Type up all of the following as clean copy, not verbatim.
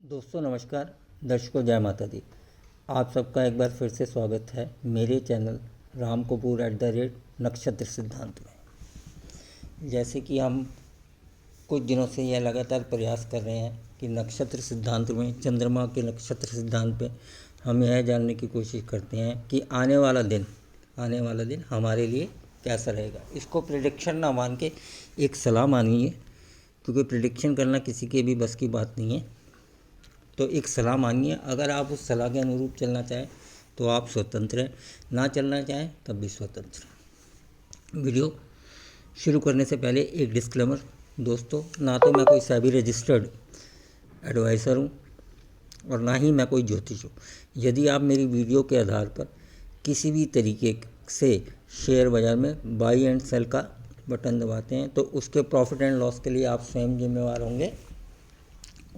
दोस्तों नमस्कार। दर्शकों जय माता दी। आप सबका एक बार फिर से स्वागत है मेरे चैनल राम कपूर @नक्षत्र सिद्धांत में। जैसे कि हम कुछ दिनों से यह लगातार प्रयास कर रहे हैं कि नक्षत्र सिद्धांत में, चंद्रमा के नक्षत्र सिद्धांत पे हम यह जानने की कोशिश करते हैं कि आने वाला दिन हमारे लिए कैसा रहेगा। इसको प्रिडिक्शन ना मान के एक सलाह मानिए, क्योंकि प्रिडिक्शन करना किसी के भी बस की बात नहीं है। तो एक सलाह मानिए, अगर आप उस सलाह के अनुरूप चलना चाहें तो आप स्वतंत्र हैं, ना चलना चाहें तब भी स्वतंत्र हैं। वीडियो शुरू करने से पहले एक डिस्क्लेमर दोस्तों, ना तो मैं कोई सेबी रजिस्टर्ड एडवाइज़र हूँ और ना ही मैं कोई ज्योतिष हूँ। यदि आप मेरी वीडियो के आधार पर किसी भी तरीके से शेयर बाज़ार में बाई एंड सेल का बटन दबाते हैं तो उसके प्रॉफिट एंड लॉस के लिए आप स्वयं जिम्मेवार होंगे।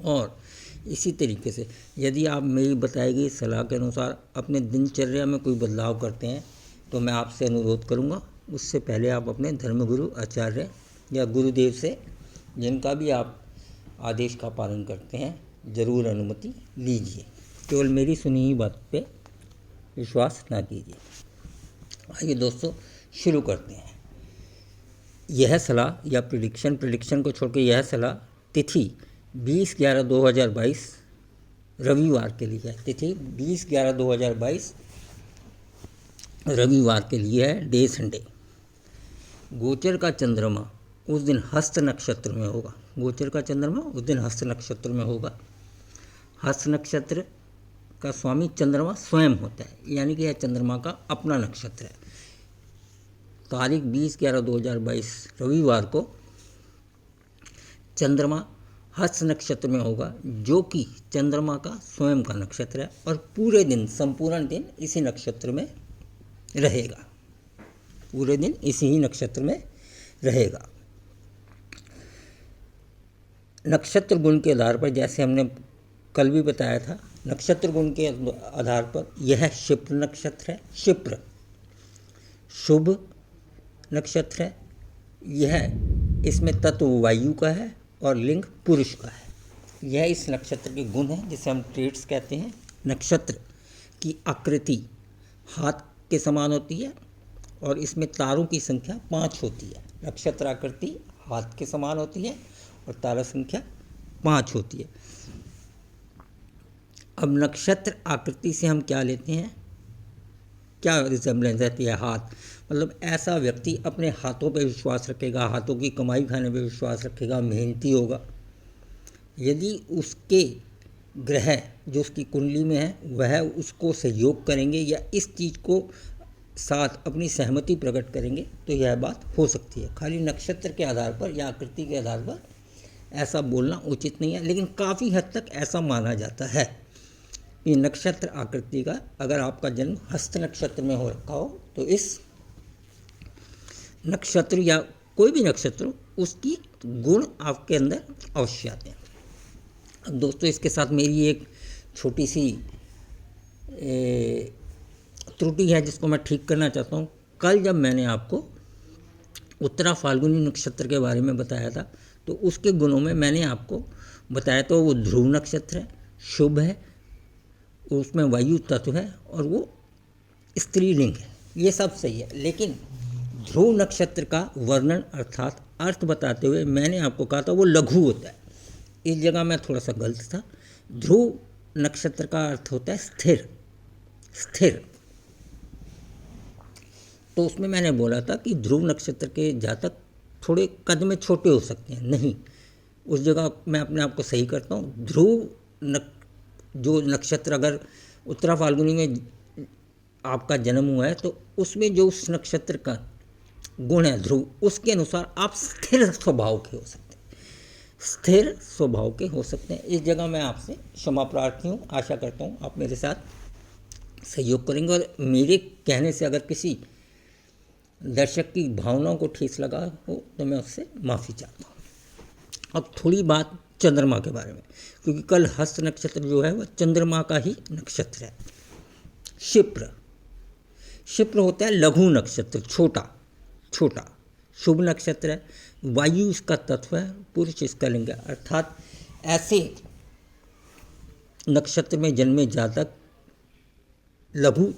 और इसी तरीके से यदि आप मेरी बताई गई सलाह के अनुसार अपने दिनचर्या में कोई बदलाव करते हैं तो मैं आपसे अनुरोध करूंगा, उससे पहले आप अपने धर्मगुरु, आचार्य या गुरुदेव से, जिनका भी आप आदेश का पालन करते हैं, ज़रूर अनुमति लीजिए। केवल मेरी सुनी ही बात पे विश्वास ना कीजिए। आइए दोस्तों शुरू करते हैं। यह सलाह या प्रिडिक्शन को छोड़ के यह सलाह तिथि 20/11/2022 रविवार के लिए है। तिथि 20/11/2022 रविवार के लिए है, डे संडे। गोचर का चंद्रमा उस दिन हस्त नक्षत्र में होगा। गोचर का चंद्रमा उस दिन हस्त नक्षत्र में होगा। हस्त नक्षत्र का स्वामी चंद्रमा स्वयं होता है, यानी कि यह चंद्रमा का अपना नक्षत्र है। तारीख 20/11/2022 रविवार को चंद्रमा हस्त नक्षत्र में होगा, जो कि चंद्रमा का स्वयं का नक्षत्र है, और पूरे दिन, संपूर्ण दिन इसी नक्षत्र में रहेगा। पूरे दिन इसी ही नक्षत्र में रहेगा। नक्षत्र गुण के आधार पर, जैसे हमने कल भी बताया था, नक्षत्र गुण के आधार पर यह क्षिप्र नक्षत्र है। क्षिप्र शुभ नक्षत्र है। यह, इसमें तत्व वायु का है और लिंग पुरुष का है। यह इस नक्षत्र के गुण हैं, जिसे हम ट्रेट्स कहते हैं। नक्षत्र की आकृति हाथ के समान होती है और इसमें तारों की संख्या 5 होती है। नक्षत्र आकृति हाथ के समान होती है और तारा संख्या 5 होती है। अब नक्षत्र आकृति से हम क्या लेते हैं, क्या रिजेम्बलेंस रहती है? हाथ, मतलब ऐसा व्यक्ति अपने हाथों पे विश्वास रखेगा, हाथों की कमाई खाने पे विश्वास रखेगा, मेहनती होगा। यदि उसके ग्रह जो उसकी कुंडली में है वह उसको सहयोग करेंगे या इस चीज़ को साथ अपनी सहमति प्रकट करेंगे तो यह बात हो सकती है। खाली नक्षत्र के आधार पर या आकृति के आधार पर ऐसा बोलना उचित नहीं है, लेकिन काफ़ी हद तक ऐसा माना जाता है कि नक्षत्र आकृति का, अगर आपका जन्म हस्त नक्षत्र में हो रखा हो तो इस नक्षत्र या कोई भी नक्षत्र उसकी गुण आपके अंदर अवश्य आते हैं। अब दोस्तों इसके साथ मेरी एक छोटी सी त्रुटि है जिसको मैं ठीक करना चाहता हूँ। कल जब मैंने आपको उत्तरा फाल्गुनी नक्षत्र के बारे में बताया था तो उसके गुणों में मैंने आपको बताया तो वो ध्रुव नक्षत्र है, शुभ है, उसमें वायु तत्व है और वो स्त्रीलिंग है। ये सब सही है, लेकिन ध्रुव नक्षत्र का वर्णन अर्थात अर्थ बताते हुए मैंने आपको कहा था वो लघु होता है। इस जगह मैं थोड़ा सा गलत था। ध्रुव नक्षत्र का अर्थ होता है स्थिर, स्थिर। तो उसमें मैंने बोला था कि ध्रुव नक्षत्र के जातक थोड़े कद में छोटे हो सकते हैं। नहीं, उस जगह मैं अपने आप को सही करता हूँ। ध्रुव जो नक्षत्र, अगर उत्तरा फाल्गुनी में आपका जन्म हुआ है तो उसमें जो उस नक्षत्र का गुण है ध्रुव, उसके अनुसार आप स्थिर स्वभाव के हो सकते हैं, स्थिर स्वभाव के हो सकते हैं। इस जगह मैं आपसे क्षमा प्रार्थी हूँ। आशा करता हूँ आप मेरे साथ सहयोग करेंगे और मेरे कहने से अगर किसी दर्शक की भावनाओं को ठेस लगा हो तो मैं उससे माफ़ी चाहता हूँ। अब थोड़ी बात चंद्रमा के बारे में, क्योंकि कल हस्त नक्षत्र जो है वह चंद्रमा का ही नक्षत्र है। क्षिप्र होता है लघु नक्षत्र, छोटा छोटा। शुभ नक्षत्र है, वायु इसका तत्व है, पुरुष इसका लिंग है। अर्थात ऐसे नक्षत्र में जन्मे जातक लघु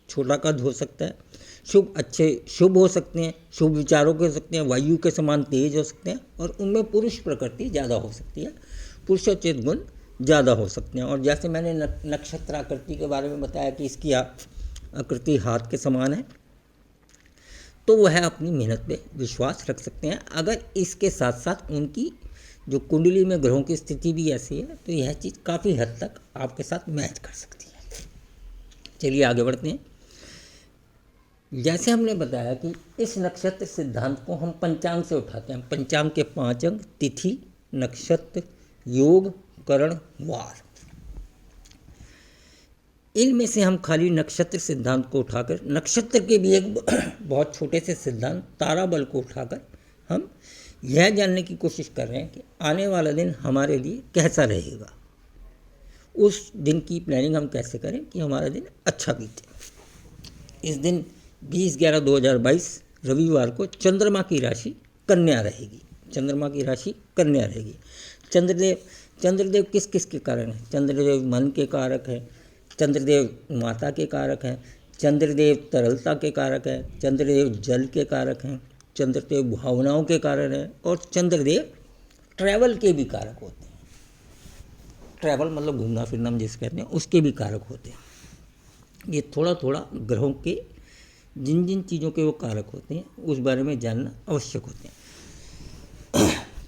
छोटा कद हो सकता है, शुभ हो सकते हैं, शुभ विचारों के हो सकते हैं, वायु के समान तेज हो सकते हैं और उनमें पुरुष प्रकृति ज़्यादा हो सकती है, पुरुषोचित गुण ज़्यादा हो सकते हैं। और जैसे मैंने नक्षत्र आकृति के बारे में बताया कि इसकी आकृति हाथ के समान है, तो वह अपनी मेहनत पे विश्वास रख सकते हैं। अगर इसके साथ साथ उनकी जो कुंडली में ग्रहों की स्थिति भी ऐसी है तो यह चीज़ काफ़ी हद तक आपके साथ मैच कर सकती है। चलिए आगे बढ़ते हैं। जैसे हमने बताया कि इस नक्षत्र सिद्धांत को हम पंचांग से उठाते हैं। पंचांग के 5 अंग तिथि, नक्षत्र, योग, करण, वार। इनमें से हम खाली नक्षत्र सिद्धांत को उठाकर, नक्षत्र के भी एक बहुत छोटे से सिद्धांत तारा बल को उठाकर हम यह जानने की कोशिश कर रहे हैं कि आने वाला दिन हमारे लिए कैसा रहेगा, उस दिन की प्लानिंग हम कैसे करें कि हमारा दिन अच्छा बीते। इस दिन 20/11/2022 रविवार को चंद्रमा की राशि कन्या रहेगी। चंद्रमा की राशि कन्या रहेगी। चंद्रदेव किस किस के कारण हैं? चंद्रदेव मन के कारक हैं, चंद्रदेव माता के कारक हैं, चंद्रदेव तरलता के कारक हैं, चंद्रदेव जल के कारक हैं, चंद्रदेव भावनाओं के कारण हैं और चंद्रदेव ट्रैवल के भी कारक होते हैं। ट्रैवल मतलब घूमना फिरना हम जिसे कहते हैं, उसके भी कारक होते हैं। ये थोड़ा थोड़ा ग्रहों के जिन जिन चीज़ों के वो कारक होते हैं उस बारे में जानना आवश्यक होते हैं।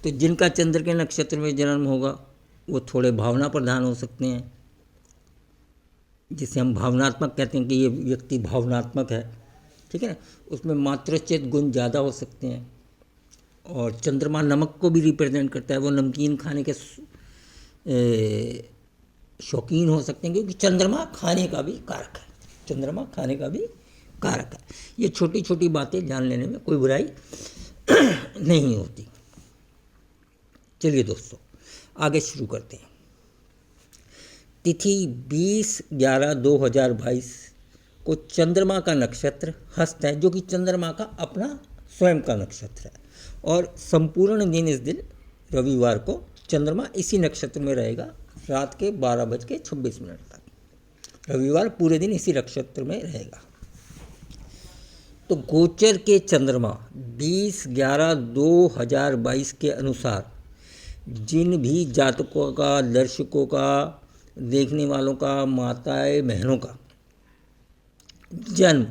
तो जिनका चंद्र के नक्षत्र में जन्म होगा वो थोड़े भावना प्रधान हो सकते हैं, जिसे हम भावनात्मक कहते हैं कि ये व्यक्ति भावनात्मक है, ठीक है ना। उसमें मातृचित गुण ज़्यादा हो सकते हैं। और चंद्रमा नमक को भी रिप्रेजेंट करता है, वो नमकीन खाने के शौकीन हो सकते हैं, क्योंकि चंद्रमा खाने का भी कारक है। चंद्रमा खाने का भी कारक है। ये छोटी छोटी बातें जान लेने में कोई बुराई नहीं होती। चलिए दोस्तों आगे शुरू करते हैं। तिथि 20/11/2022 को चंद्रमा का नक्षत्र हस्त है, जो कि चंद्रमा का अपना स्वयं का नक्षत्र है। और संपूर्ण दिन इस दिन रविवार को चंद्रमा इसी नक्षत्र में रहेगा रात के 12:26 तक। रविवार पूरे दिन इसी नक्षत्र में रहेगा। तो गोचर के चंद्रमा 20/11/2022 के अनुसार जिन भी जातकों का, दर्शकों का, देखने वालों का, माताएं बहनों का जन्म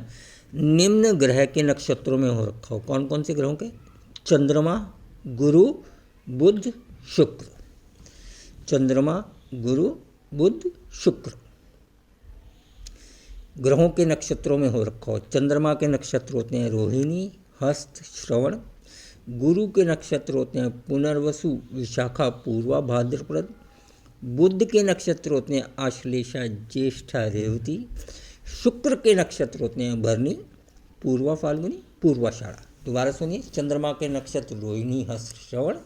निम्न ग्रह के नक्षत्रों में हो रखा हो। कौन कौन से ग्रहों के? चंद्रमा, गुरु, बुध, शुक्र। चंद्रमा, गुरु, बुध, शुक्र ग्रहों के नक्षत्रों में हो रखा हो। चंद्रमा के नक्षत्र होते हैं रोहिणी, हस्त, श्रवण। गुरु के नक्षत्र होते हैं पुनर्वसु, विशाखा, पूर्वा, भाद्रपद। बुध के नक्षत्र होते हैं आश्लेषा, ज्येष्ठा, रेवती। शुक्र के नक्षत्र होते हैं भरणी, पूर्वा, फाल्गुनी, पूर्वाषाढ़ा। दोबारा सुनिए। चंद्रमा के नक्षत्र रोहिणी, हस्त, श्रवण।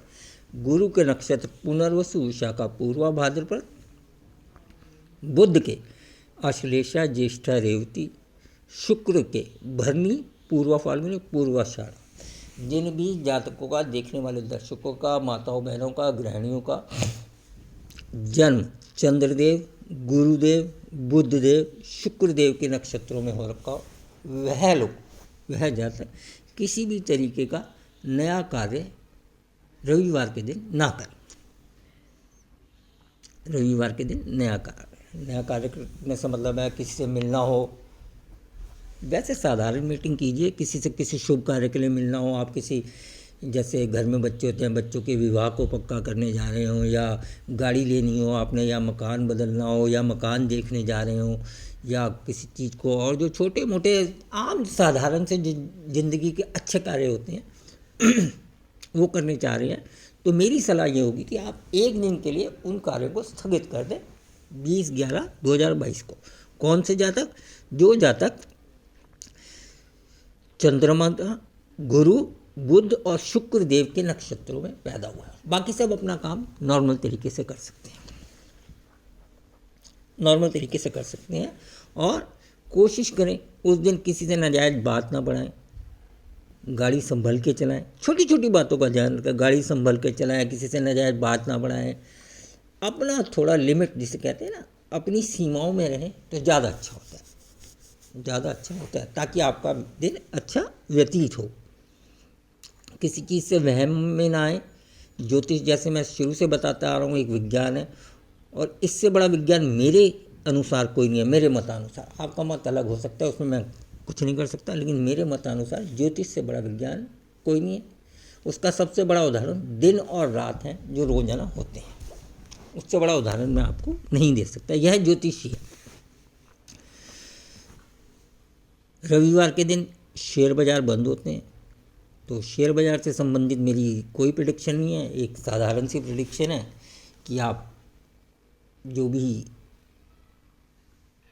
गुरु के नक्षत्र पुनर्वसु, विशाखा, पूर्वा, भाद्रपद। बुध के आश्लेषा, ज्येष्ठा, रेवती। शुक्र के भरणी, पूर्वा, फाल्गुनी, पूर्वाषाढ़ा। जिन भी जातकों का, देखने वाले दर्शकों का, माताओं बहनों का, गृहिणियों का जन्म चंद्रदेव, गुरुदेव, बुधदेव, शुक्रदेव के नक्षत्रों में हो रखा हो, वह जातक किसी भी तरीके का नया कार्य रविवार के दिन ना करें। रविवार के दिन नया कार्य करने से मतलब है किसी से मिलना हो, वैसे साधारण मीटिंग कीजिए। किसी से किसी शुभ कार्य के लिए मिलना हो, आप किसी, जैसे घर में बच्चे होते हैं, बच्चों के विवाह को पक्का करने जा रहे हो, या गाड़ी लेनी हो आपने, या मकान बदलना हो, या मकान देखने जा रहे हो, या किसी चीज़ को, और जो छोटे मोटे आम साधारण से ज़िंदगी के अच्छे कार्य होते हैं वो करने चाह रहे हैं, तो मेरी सलाह ये होगी कि आप एक दिन के लिए उन कार्यों को स्थगित कर दें 20/11/2022 को। कौन से जातक? जो जातक चंद्रमा, गुरु, बुध और शुक्र देव के नक्षत्रों में पैदा हुआ है। बाकी सब अपना काम नॉर्मल तरीके से कर सकते हैं, और कोशिश करें उस दिन किसी से नाजायज़ बात ना बढ़ाएं, गाड़ी संभल के चलाएं, छोटी छोटी बातों का ध्यान रखें, गाड़ी संभल के चलाएं, किसी से नाजायज़ बात ना बढ़ाएं, अपना थोड़ा लिमिट जिसे कहते हैं ना, अपनी सीमाओं में रहें तो ज़्यादा अच्छा होता है, ज़्यादा अच्छा होता है, ताकि आपका दिन अच्छा व्यतीत हो। किसी चीज़ से वहम में ना आए। ज्योतिष जैसे मैं शुरू से बताता आ रहा हूँ एक विज्ञान है, और इससे बड़ा विज्ञान मेरे अनुसार कोई नहीं है। मेरे मतानुसार, आपका मत अलग हो सकता है, उसमें मैं कुछ नहीं कर सकता, लेकिन मेरे मतानुसार ज्योतिष से बड़ा विज्ञान कोई नहीं है। उसका सबसे बड़ा उदाहरण दिन और रात हैं जो रोजाना होते हैं, उससे बड़ा उदाहरण मैं आपको नहीं दे सकता। यह ज्योतिषी है। रविवार के दिन शेयर बाज़ार बंद होते हैं, तो शेयर बाज़ार से संबंधित मेरी कोई प्रेडिक्शन नहीं है। एक साधारण सी प्रेडिक्शन है कि आप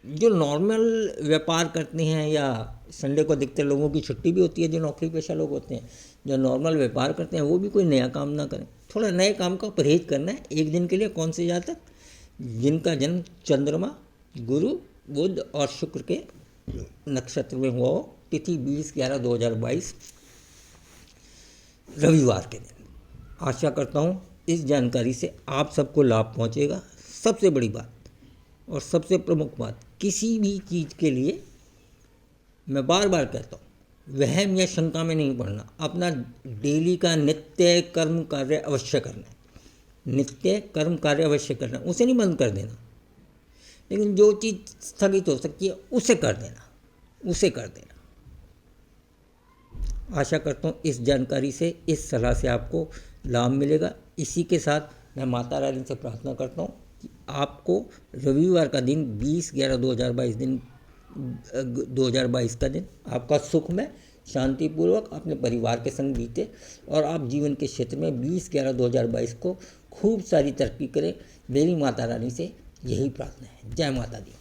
जो नॉर्मल व्यापार करते हैं, या संडे को अधिकतर लोगों की छुट्टी भी होती है, जो नौकरी पेशा लोग होते हैं, जो नॉर्मल व्यापार करते हैं, वो भी कोई नया काम ना करें। थोड़ा नए काम का परहेज करना है एक दिन के लिए। कौन से जातक? जिनका जन्म चंद्रमा, गुरु, बुध और शुक्र के नक्षत्र में हुआ हो, तिथि 20/11/2022 रविवार के दिन। आशा करता हूँ इस जानकारी से आप सबको लाभ पहुँचेगा। सबसे बड़ी बात और सबसे प्रमुख बात, किसी भी चीज़ के लिए मैं बार बार कहता हूँ, वहम या शंका में नहीं पड़ना। अपना डेली का नित्य कर्म कार्य अवश्य करना है, नित्य कर्म कार्य अवश्य करना है, उसे नहीं बंद कर देना। लेकिन जो चीज़ स्थगित हो सकती है उसे कर देना, उसे कर देना। आशा करता हूँ इस जानकारी से, इस सलाह से आपको लाभ मिलेगा। इसी के साथ मैं माता रानी से प्रार्थना करता हूँ कि आपको रविवार का दिन 20/11/2022 2022 का दिन आपका सुखमय, शांतिपूर्वक अपने परिवार के संग बीते, और आप जीवन के क्षेत्र में 20/11/2022 को खूब सारी तरक्की करें। मेरी माता रानी से यही प्रार्थना है। जय माता दी।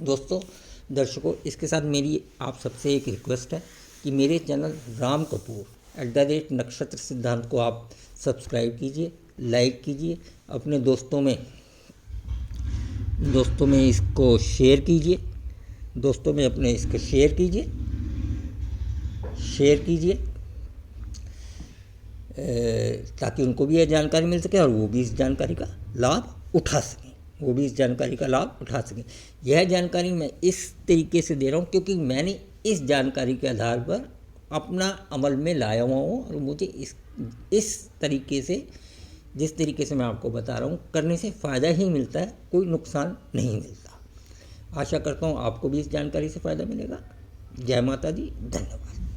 दोस्तों, दर्शकों, इसके साथ मेरी आप सबसे एक रिक्वेस्ट है कि मेरे चैनल राम कपूर @नक्षत्र सिद्धांत को आप सब्सक्राइब कीजिए, लाइक कीजिए, अपने दोस्तों में इसको शेयर कीजिए, दोस्तों में अपने इसको शेयर कीजिए ताकि उनको भी यह जानकारी मिल सके और वो भी इस जानकारी का लाभ उठा सकें। यह जानकारी मैं इस तरीके से दे रहा हूँ क्योंकि मैंने इस जानकारी के आधार पर अपना अमल में लाया हुआ हूँ, और मुझे इस तरीके से, जिस तरीके से मैं आपको बता रहा हूँ, करने से फ़ायदा ही मिलता है, कोई नुकसान नहीं मिलता। आशा करता हूँ आपको भी इस जानकारी से फ़ायदा मिलेगा। जय माता दी। धन्यवाद।